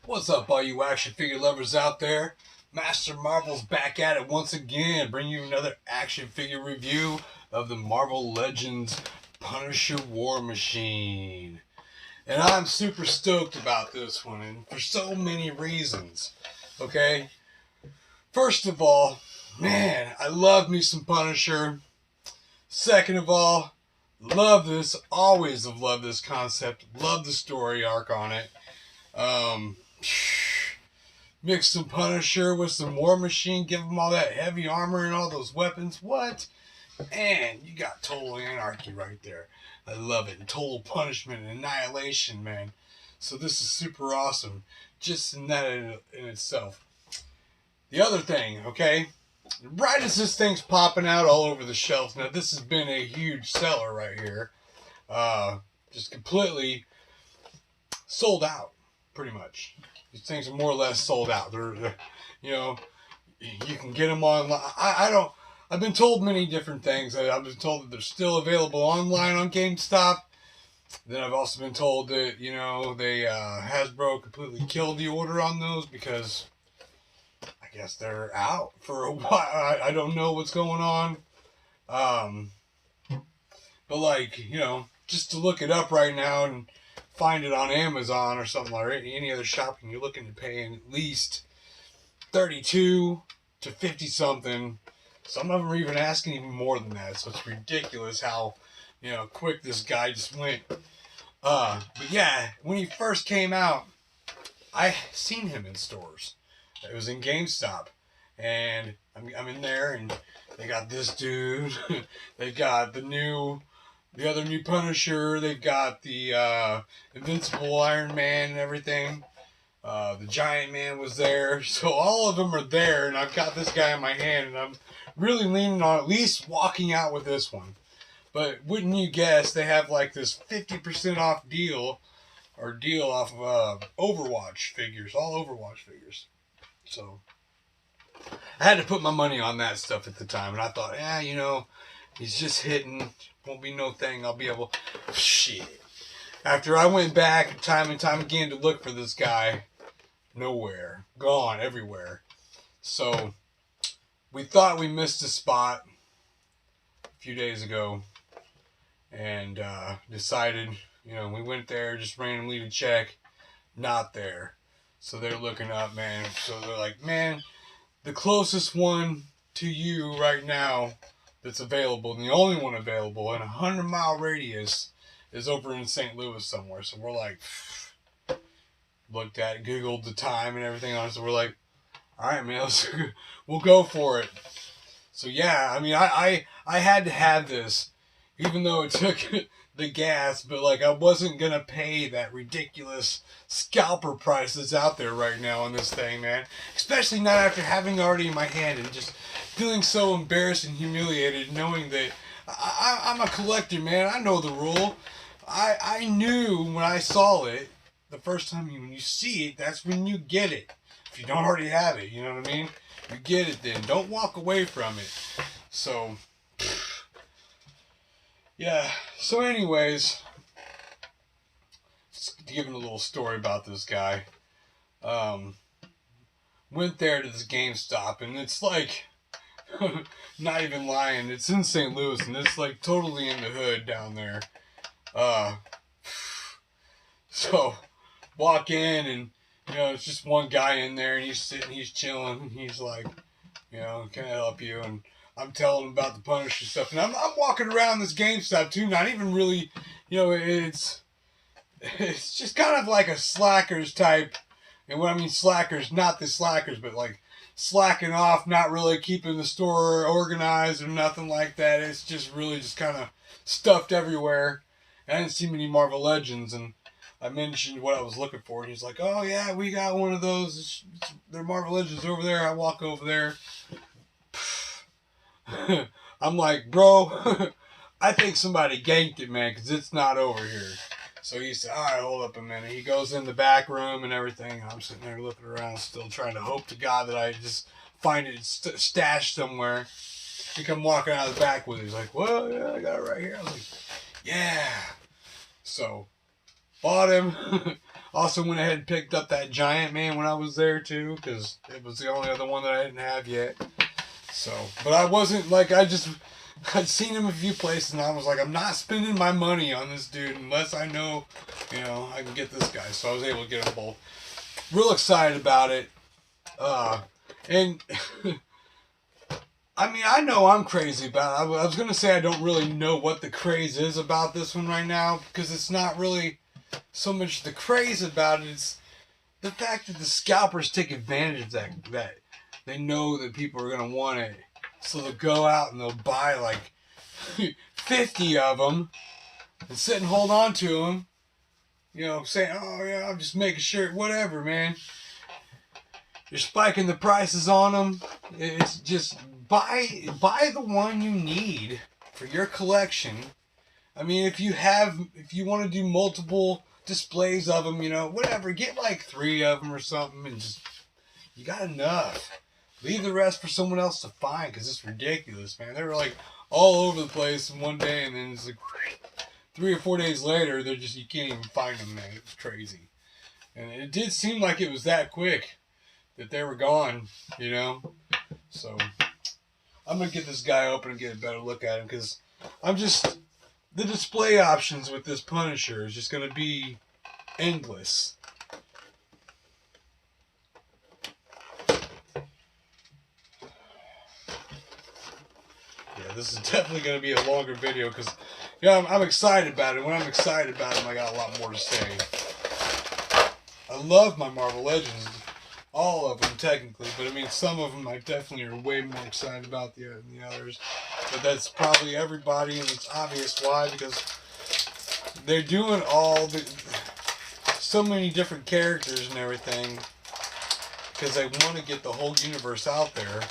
What's up, all you action figure lovers out there? Master Marvel's back at it once again, bringing you another action figure review of the Marvel Legends Punisher War Machine. And I'm super stoked about this one, and for so many reasons. Okay? First of all, man, I love me some Punisher. Second of all, love this, always have loved this concept, love the story arc on it. Um, Mix some Punisher with some War Machine, give them all that heavy armor and all those weapons. What? Man, you got total anarchy right there. I love it. And total punishment and annihilation, man. So this is super awesome, just in that in itself. The other thing, okay? Right as this thing's popping out all over the shelves, now this has been a huge seller right here. Just completely sold out, pretty much. These things are more or less sold out. They're you know, you can get them online. I don't. I've been told many different things. I've been told that they're still available online on GameStop. Then I've also been told that they Hasbro completely killed the order on those because I guess they're out for a while. I don't know what's going on. Um, but just to look it up right now and find it on Amazon or something like any other shopping, you're looking at paying at least 32 to 50 something. Some of them are even asking even more than that. So it's ridiculous how quick this guy just went. But yeah, when he first came out, I seen him in stores. It was in GameStop, and I'm in there, and they got this dude. They've got the other new Punisher. They've got the Invincible Iron Man and everything. The Giant Man was there. So all of them are there, and I've got this guy in my hand, and I'm really leaning on at least walking out with this one. But wouldn't you guess they have like this 50% off deal off of Overwatch figures, all Overwatch figures. So I had to put my money on that stuff at the time, and I thought, he's just hitting. Won't be no thing. I'll be able. Shit. After I went back time and time again to look for this guy, nowhere. Gone everywhere. So we thought we missed a spot a few days ago, and decided, we went there just randomly to check. Not there. So they're looking up, man. So they're like, man, the closest one to you right now that's available, and the only one available in a 100-mile radius, is over in St. Louis somewhere. So we're like, looked at it, Googled the time and everything on it. So we're like, all right, man, we'll go for it. So yeah, I mean, I had to have this, even though it took the gas, but I wasn't gonna pay that ridiculous scalper price that's out there right now on this thing, man. Especially not after having already in my hand and just feeling so embarrassed and humiliated, knowing that I'm a collector, man. I know the rule. I knew when I saw it the first time. When you see it, that's when you get it. If you don't already have it, you know what I mean? You get it then. Don't walk away from it. So yeah. So anyways, just giving a little story about this guy. Went there to this GameStop, and it's like, not even lying, it's in St. Louis, and it's like totally in the hood down there. So walk in, and it's just one guy in there, and he's sitting, he's chilling, and he's like, can I help you? And I'm telling him about the Punisher stuff, and I'm walking around this GameStop too, not even really, it's just kind of like a slackers type. And when I mean slackers, not the slackers, but like slacking off, not really keeping the store organized or nothing like that. It's just really just kind of stuffed everywhere. I didn't see many Marvel Legends, and I mentioned what I was looking for, and he's like, oh yeah, we got one of those. They're Marvel Legends over there. I walk over there. I'm like, bro, I think somebody ganked it, man, because it's not over here. So he said, all right, hold up a minute. He goes in the back room and everything. I'm sitting there looking around, still trying to hope to God that I just find it stashed somewhere. He come walking out of the back with it. He's like, well, yeah, I got it right here. I was like, yeah. So bought him. Also went ahead and picked up that Giant Man when I was there too, because it was the only other one that I didn't have yet. So, but I wasn't like, I'd seen him a few places and I was like, I'm not spending my money on this dude unless I know, I can get this guy. So I was able to get them both. Real excited about it. And I mean, I know I'm crazy about it. I was going to say I don't really know what the craze is about this one right now, because it's not really so much the craze about it. It's the fact that the scalpers take advantage of that they know that people are going to want it. So they'll go out and they'll buy like 50 of them and sit and hold on to them. Saying, oh yeah, I'm just making sure, whatever, man. You're spiking the prices on them. It's just buy the one you need for your collection. I mean, if you want to do multiple displays of them, whatever, get like 3 of them or something, and just, you got enough. Leave the rest for someone else to find, because it's ridiculous, man. They were like all over the place in one day, and then it's like 3 or 4 days later, they're just, you can't even find them, man. It's crazy. And it did seem like it was that quick that they were gone, So I'm going to get this guy open and get a better look at him, because the display options with this Punisher is just going to be endless. Yeah, this is definitely going to be a longer video, because I'm excited about it. When I'm excited about it, I got a lot more to say. I love my Marvel Legends. All of them, technically. But, I mean, some of them I definitely are way more excited about than the others. But that's probably everybody, and it's obvious why. Because they're doing so many different characters and everything. Because they want to get the whole universe out there.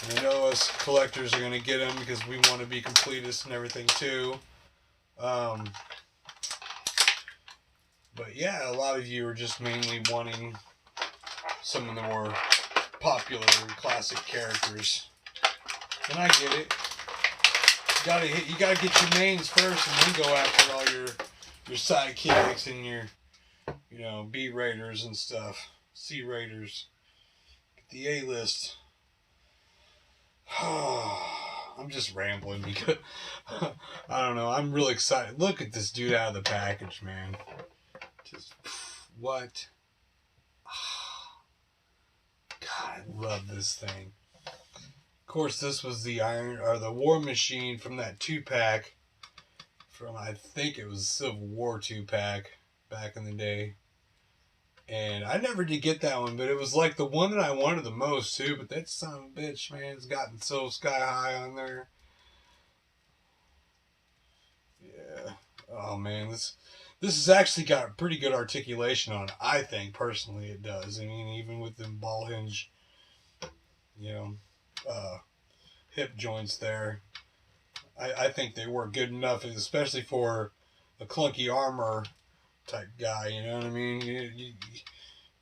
And I know us collectors are going to get them because we want to be completists and everything, too. But, yeah, a lot of you are just mainly wanting some of the more popular classic characters, and I get it. You gotta get your mains first, and then go after all your sidekicks and your B raiders and stuff, C raiders. Get the A list. I'm just rambling because I don't know. I'm really excited. Look at this dude out of the package, man. Just what? God, I love this thing. Of course, this was the the War Machine from that 2-pack from, I think it was a Civil War 2-pack back in the day. And I never did get that one, but it was like the one that I wanted the most too. But that son of a bitch, man, it's gotten so sky high on there. Yeah. Oh man, this has actually got pretty good articulation on it. I think personally it does. I mean, even with the ball hinge, hip joints there, I think they work good enough, especially for a clunky armor type guy. You know what I mean? You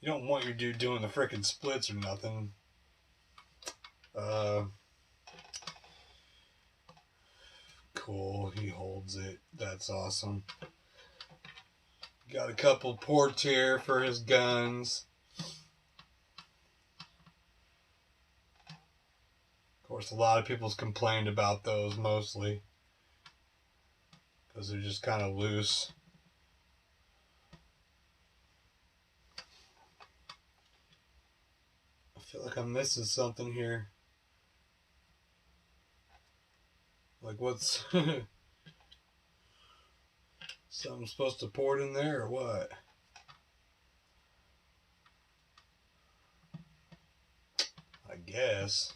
don't want your dude doing the frickin' splits or nothing. Cool. He holds it. That's awesome. Got a couple ports here for his guns. Of course, a lot of people's complained about those mostly because they're just kind of loose. I feel like I'm missing something here. Like what's something supposed to port in there or what? I guess.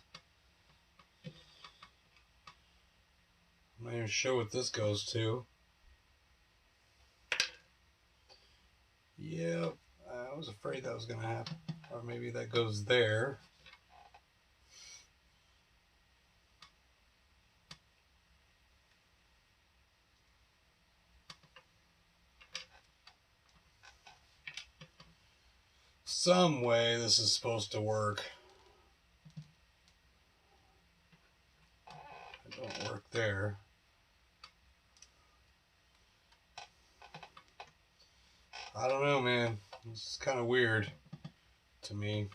I'm not even sure what this goes to. Yep, I was afraid that was going to happen. Or maybe that goes there. Some way this is supposed to work. It don't work there. I don't know, man. It's kind of weird to me.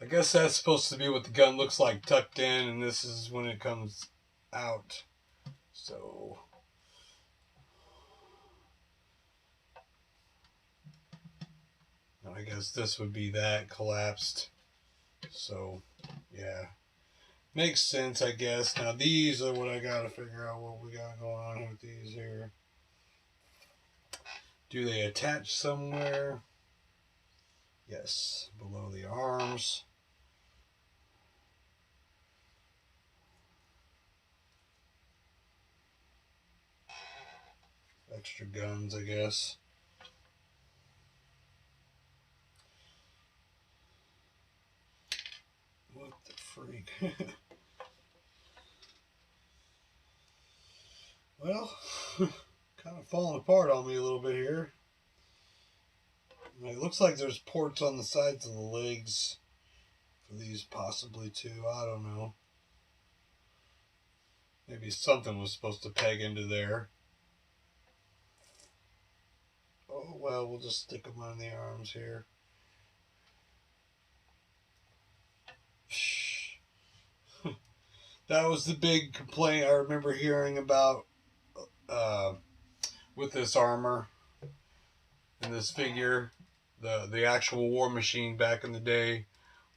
I guess that's supposed to be what the gun looks like tucked in, and this is when it comes out. So I guess this would be that collapsed. So yeah, makes sense, I guess. Now these are what I gotta figure out what we got going on with these here. Do they attach somewhere? Yes, below the arms. Extra guns, I guess. What the freak? Well, kind of falling apart on me a little bit here. It looks like there's ports on the sides of the legs for these possibly too. I don't know. Maybe something was supposed to peg into there. Oh, well, we'll just stick them on the arms here. That was the big complaint I remember hearing about with this armor and this figure. The actual War Machine back in the day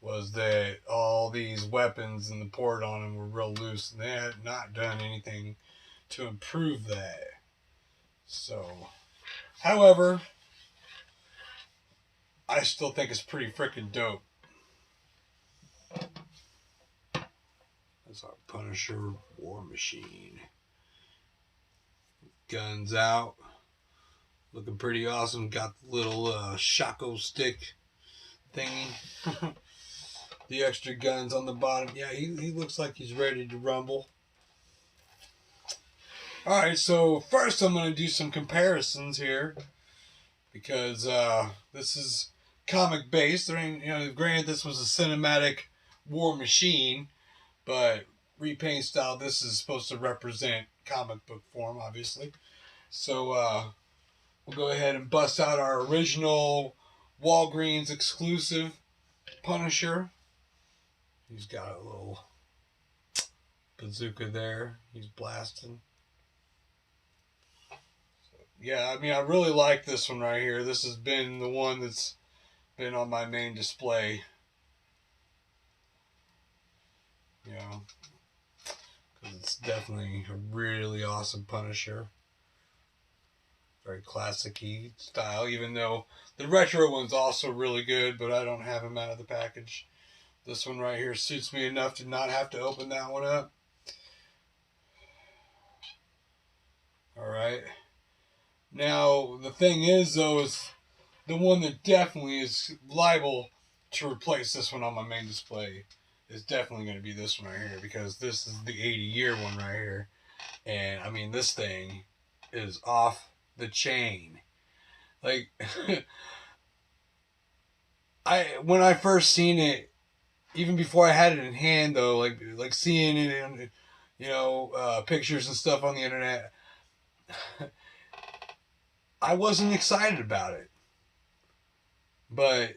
was that all these weapons and the port on them were real loose, and they had not done anything to improve that. So, however, I still think it's pretty freaking dope. That's our Punisher War Machine. Guns out. Looking pretty awesome. Got the little shako stick thingy. The extra guns on the bottom. Yeah, he looks like he's ready to rumble. Alright, so first I'm going to do some comparisons here. Because this is comic based. There ain't, granted this was a cinematic War Machine, but repaint style, this is supposed to represent comic book form, obviously. So we'll go ahead and bust out our original Walgreens exclusive Punisher. He's got a little bazooka there. He's blasting. Yeah, I mean, I really like this one right here. This has been the one that's been on my main display. You know, because it's definitely a really awesome Punisher. Very classic-y style, even though the retro one's also really good, but I don't have him out of the package. This one right here suits me enough to not have to open that one up. Alright. Now, the thing is, though, is the one that definitely is liable to replace this one on my main display is definitely going to be this one right here, because this is the 80-year one right here. And, I mean, this thing is off the chain. Like, when I first seen it, even before I had it in hand, though, like seeing it in, pictures and stuff on the internet, I wasn't excited about it. But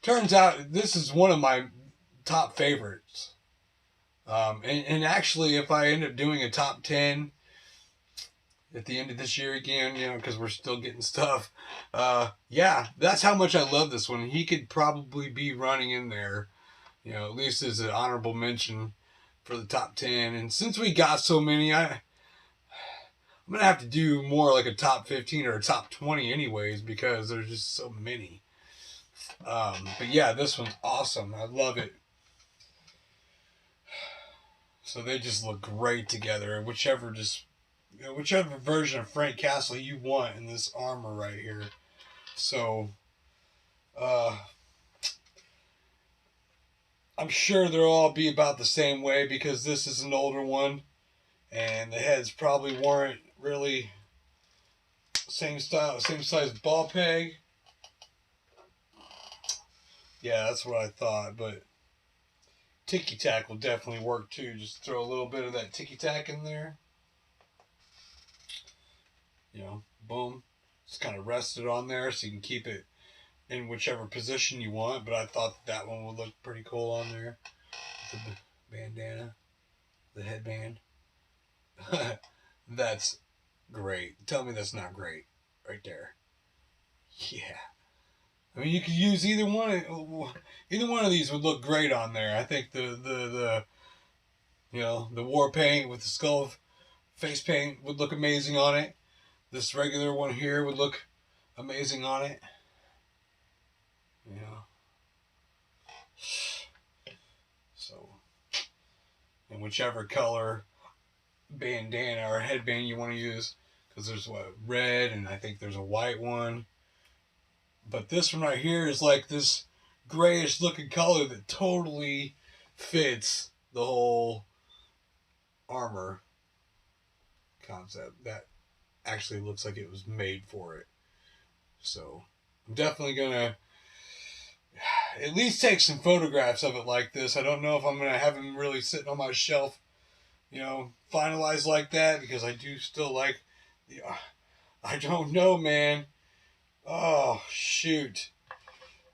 turns out this is one of my top favorites. And actually, if I end up doing a top 10 at the end of this year again, because we're still getting stuff, yeah, that's how much I love this one. He could probably be running in there, at least as an honorable mention for the top 10. And since we got so many, I'm going to have to do more like a top 15 or a top 20 anyways, because there's just so many. But yeah, this one's awesome. I love it. So they just look great together. Whichever version of Frank Castle you want in this armor right here. So, I'm sure they'll all be about the same way, because this is an older one, and the heads probably weren't really same style, same size ball peg. Yeah, that's what I thought, but ticky tack will definitely work too. Just throw a little bit of that ticky tack in there. Boom. It's kind of rested on there so you can keep it in whichever position you want. But I thought that one would look pretty cool on there. The bandana, the headband. That's great. Tell me that's not great right there. Yeah. I mean, you could use either one. Either one of these would look great on there. I think the the war paint with the skull face paint would look amazing on it. This regular one here would look amazing on it. You know. So, and whichever color bandana or headband you want to use, because there's what, red, and I think there's a white one. But this one right here is like this grayish looking color that totally fits the whole armor concept. That actually looks like it was made for it. So I'm definitely gonna at least take some photographs of it like this. I don't know if I'm gonna have them really sitting on my shelf, finalized like that, because I do still like the. I don't know, man. Oh shoot,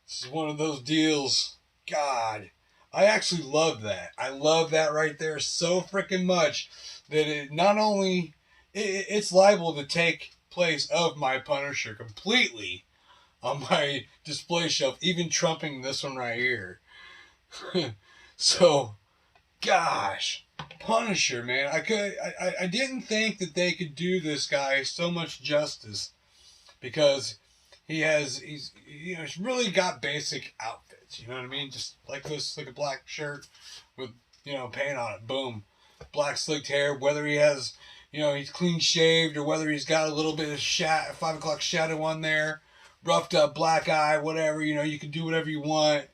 this is one of those deals. God, I actually love that. I love that right there so freaking much that it not only it's liable to take place of my Punisher completely on my display shelf, even trumping this one right here. So, gosh, Punisher, man, I didn't think that they could do this guy so much justice, because he's really got basic outfits. You know what I mean? Just like this, like a black shirt with paint on it. Boom, black slicked hair. Whether he has he's clean shaved, or whether he's got a little bit of 5 o'clock shadow on there, roughed up black eye, whatever, you can do whatever you want.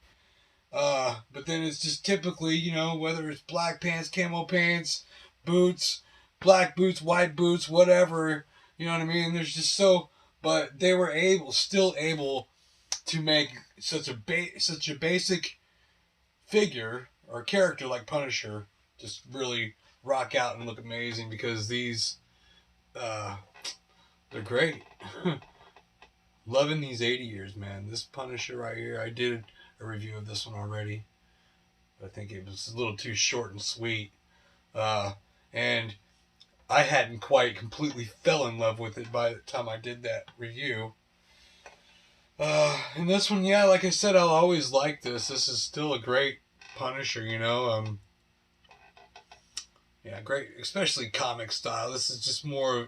But then it's just typically, whether it's black pants, camo pants, boots, black boots, white boots, whatever, you know what I mean? There's just but they were still able to make such a basic figure or character like Punisher just really rock out and look amazing, because these, they're great. Loving these 80 years, man. This Punisher right here, I did a review of this one already. I think it was a little too short and sweet. And I hadn't quite completely fell in love with it by the time I did that review. And this one, yeah, like I said, I'll always like this. This is still a great Punisher, yeah, great, especially comic style. This is just more,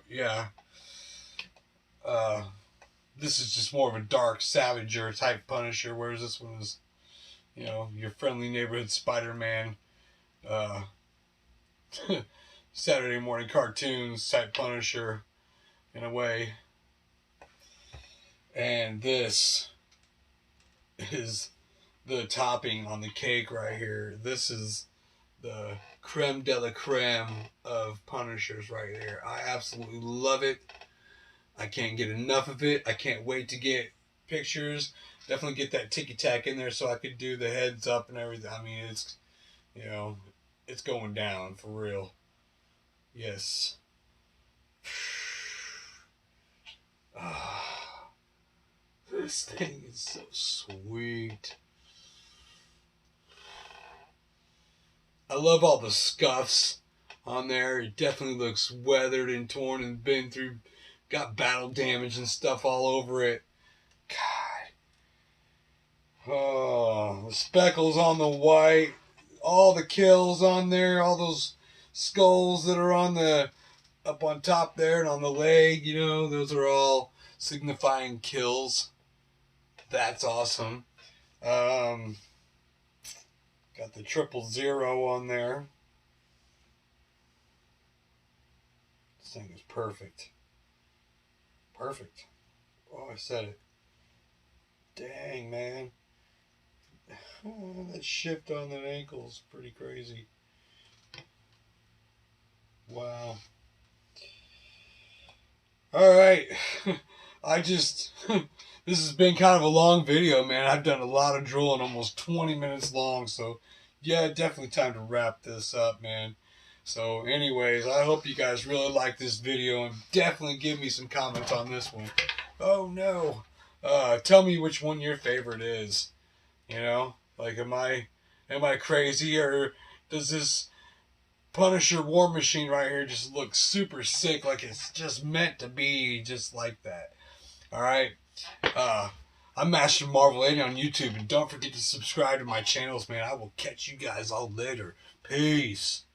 this is just more of a dark Savager type Punisher, whereas this one is, your friendly neighborhood Spider-Man, Saturday morning cartoons type Punisher, in a way. And this is the topping on the cake right here. This is the creme de la creme of Punishers right here. I absolutely love it. I can't get enough of it. I can't wait to get pictures. Definitely get that ticky tack in there so I could do the heads up and everything. I mean, it's, it's going down for real. Yes. This thing is so sweet. I love all the scuffs on there. It definitely looks weathered and torn and been through, got battle damage and stuff all over it. God. Oh, the speckles on the white, all the kills on there, all those skulls that are on up on top there and on the leg, those are all signifying kills. That's awesome. Got the 000 on there. This thing is perfect. Perfect. Oh, I said it. Dang, man. That shift on that ankle is pretty crazy. Wow. Alright. This has been kind of a long video, man. I've done a lot of drooling, almost 20 minutes long, so yeah, definitely time to wrap this up, man. So anyways, I hope you guys really like this video and definitely give me some comments on this one. Oh no. Tell me which one your favorite is. You know? Like am I crazy, or does this Punisher War Machine right here just look super sick, like it's just meant to be just like that? Alright? I'm MasterMarvel80 on YouTube, and don't forget to subscribe to my channels, man. I will catch you guys all later. Peace.